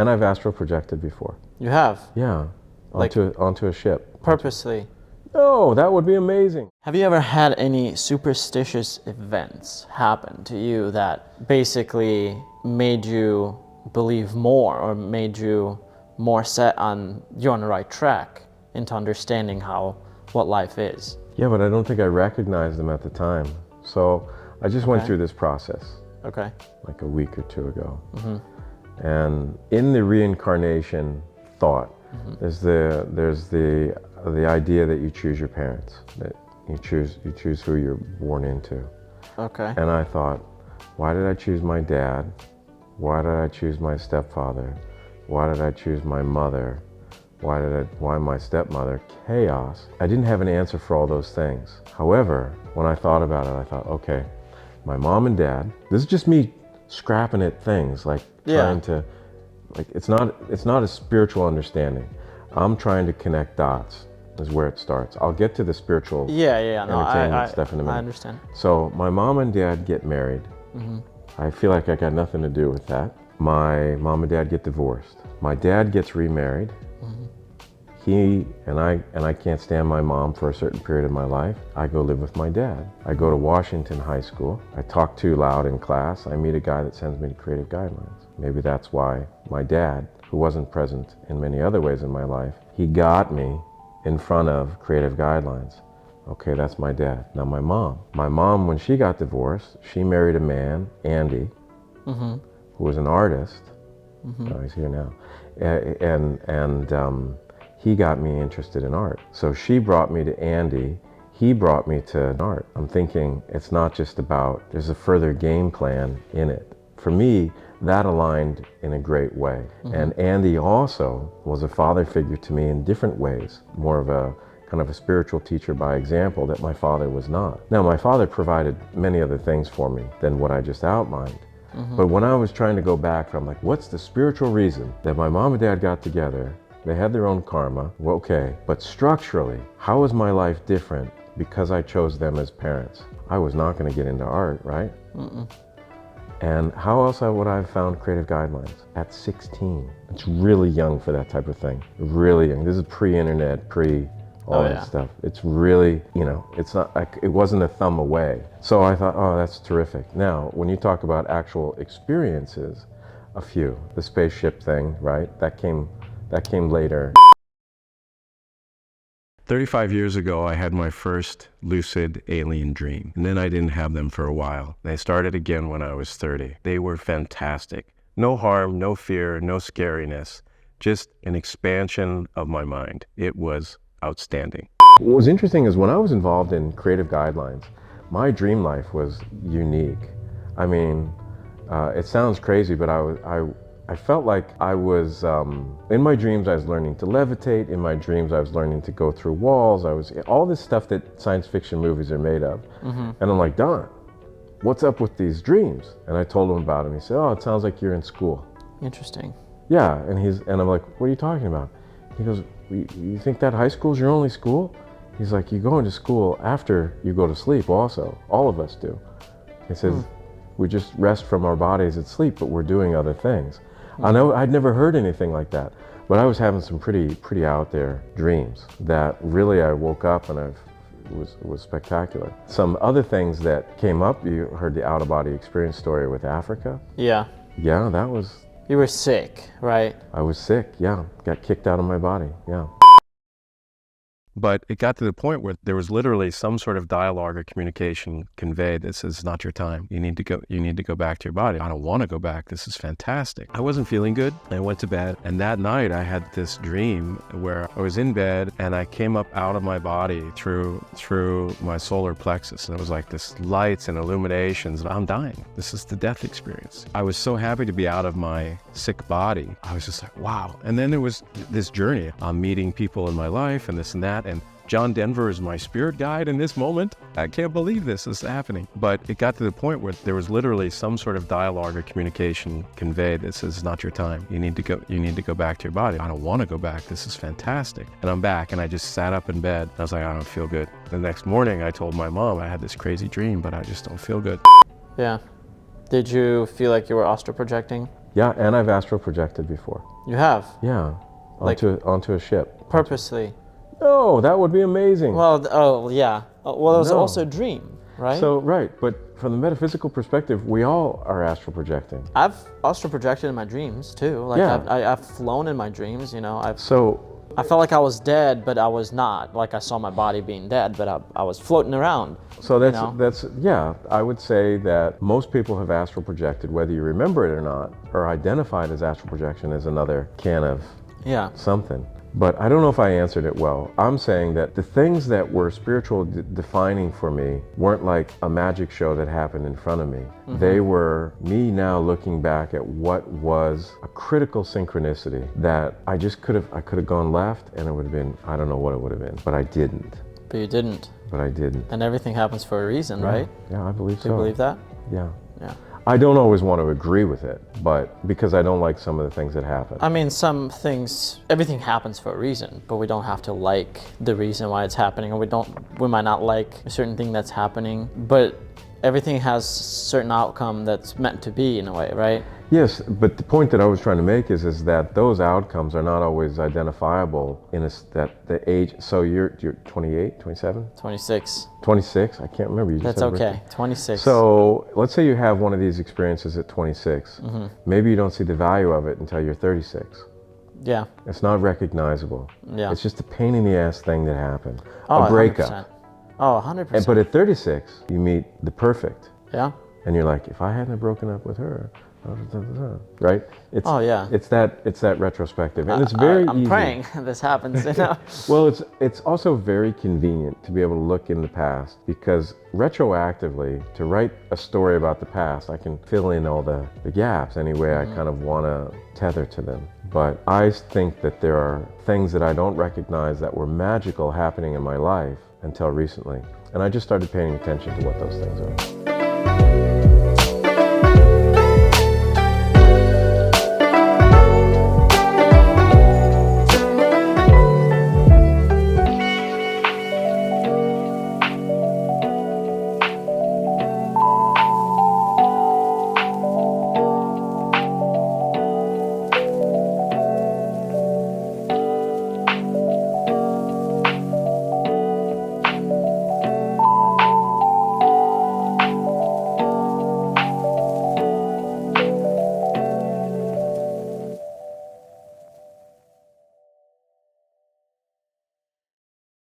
And I've astral projected before. You have? Yeah, Like- onto a ship. Purposely? No, that would be amazing. Have you ever had any superstitious events happen to you that basically made you believe more or made you more set on you're on the right track into understanding what life is? Yeah, but I don't think I recognized them at the time. So I just went through this process. Okay. Like a week or two ago. And in the reincarnation thought, there's the idea that you choose your parents, that you choose who you're born into. Okay. And I thought, why did I choose my dad? Why did I choose my stepfather? Why did I choose my mother? Why my stepmother? Chaos. I didn't have an answer for all those things. However, when I thought about it, I thought, okay, my mom and dad, this is just me scrapping at things, like trying to, like, it's not a spiritual understanding. I'm trying to connect dots is where it starts. I'll get to the spiritual entertainment stuff in a minute. I understand. So my mom and dad get married. I feel like I got nothing to do with that. My mom and dad get divorced. My dad gets remarried. He and I can't stand my mom for a certain period of my life. I go live with my dad. I go to Washington High School. I talk too loud in class. I meet a guy that sends me to Creative Guidelines. Maybe that's why my dad, who wasn't present in many other ways in my life, he got me in front of Creative Guidelines. Okay, that's my dad. Now my mom. My mom, when she got divorced, she married a man, Andy, who was an artist. Oh, he's here now. And he got me interested in art. So she brought me to Andy. He brought me to art. I'm thinking it's not just about, there's a further game plan in it. For me, that aligned in a great way. And Andy also was a father figure to me in different ways, more of a kind of a spiritual teacher by example that my father was not. Now, my father provided many other things for me than what I just outlined. But when I was trying to go back from, like, what's the spiritual reason that my mom and dad got together? They had their own karma, well, okay, but structurally, how is my life different because I chose them as parents? I was not going to get into art, right? And how else would I have found Creative Guidelines? At 16. It's really young for that type of thing. Really young. This is pre-internet, all that stuff. It's really, it's not like, it wasn't a thumb away. So I thought, oh, that's terrific. Now, when you talk about actual experiences, a few. The spaceship thing, right? That came later. 35 years ago, I had my first lucid alien dream, and then I didn't have them for a while. They started again when I was 30. They were fantastic. No harm, no fear, no scariness, just an expansion of my mind. It was outstanding. What was interesting is when I was involved in Creative Guidelines, my dream life was unique. I mean, it sounds crazy, but I felt like I was, in my dreams I was learning to levitate, in my dreams I was learning to go through walls, all this stuff that science fiction movies are made of. And I'm like, Don, what's up with these dreams? And I told him about it, and he said, oh, it sounds like you're in school. Interesting. Yeah, and I'm like, what are you talking about? He goes, you think that high school is your only school? He's like, you go into school after you go to sleep also, all of us do. He says, we just rest from our bodies at sleep, but we're doing other things. I know I'd never heard anything like that, but I was having some pretty out there dreams that really I woke up and it was spectacular. Some other things that came up, you heard the out-of-body experience story with Africa. Yeah. Yeah, that was... You were sick, right? I was sick, yeah. Got kicked out of my body, yeah. But it got to the point where there was literally some sort of dialogue or communication conveyed that says, it's not your time. You need to go back to your body. I don't want to go back. This is fantastic. I wasn't feeling good. I went to bed, and that night I had this dream where I was in bed and I came up out of my body through my solar plexus. And it was like this lights and illuminations. I'm dying. This is the death experience. I was so happy to be out of my sick body. I was just like, wow. And then there was this journey. I'm meeting people in my life and this and that. And John Denver is my spirit guide in this moment. I can't believe this is happening. But it got to the point where there was literally some sort of dialogue or communication conveyed that says, it's not your time. You need to go back to your body. I don't want to go back. This is fantastic. And I'm back, and I just sat up in bed. I was like, I don't feel good. The next morning I told my mom I had this crazy dream, but I just don't feel good. Yeah. Did you feel like you were astral projecting? Yeah, and I've astral projected before. You have? Yeah, Like- onto a ship. Purposely? No, that would be amazing. Well, oh yeah. Well, it was No. also a dream, right? So, right, but from the metaphysical perspective, we all are astral projecting. I've astral projected in my dreams too. Like Yeah. I've flown in my dreams, you know. So, I felt like I was dead, but I was not. Like I saw my body being dead, but I was floating around. know? that's yeah, I would say that most people have astral projected, whether you remember it or not, or identified as astral projection is another can of Yeah. something. But I don't know if I answered it well. I'm saying that the things that were spiritual defining for me weren't like a magic show that happened in front of me. They were me now looking back at what was a critical synchronicity that I could have gone left and it would have been, I don't know what it would have been, but I didn't. But you didn't. But I didn't. And everything happens for a reason, right? Yeah, I believe Do you so. believe that? Yeah. Yeah. I don't always want to agree with it, but because I don't like some of the things that happen. I mean, some things, everything happens for a reason, but we don't have to like the reason why it's happening, or we might not like a certain thing that's happening, but everything has a certain outcome that's meant to be in a way, right? Yes, but the point that I was trying to make is that those outcomes are not always identifiable that the age. So you're 28, 27, 26. 26. I can't remember. You just That's said okay. birthday. 26. So let's say you have one of these experiences at 26. Maybe you don't see the value of it until you're 36. Yeah. It's not recognizable. Yeah. It's just a pain in the ass thing that happened. Oh, a breakup. 100%. Oh, 100%. But at 36, you meet the perfect. Yeah. And you're like, if I hadn't have broken up with her, right? It's, Oh, yeah. It's that retrospective, and it's very I'm easy. praying this happens, you know? Well, it's also very convenient to be able to look in the past, because retroactively, to write a story about the past, I can fill in all the gaps any way I kind of want to tether to them. But I think that there are things that I don't recognize that were magical happening in my life until recently. And I just started paying attention to what those things are.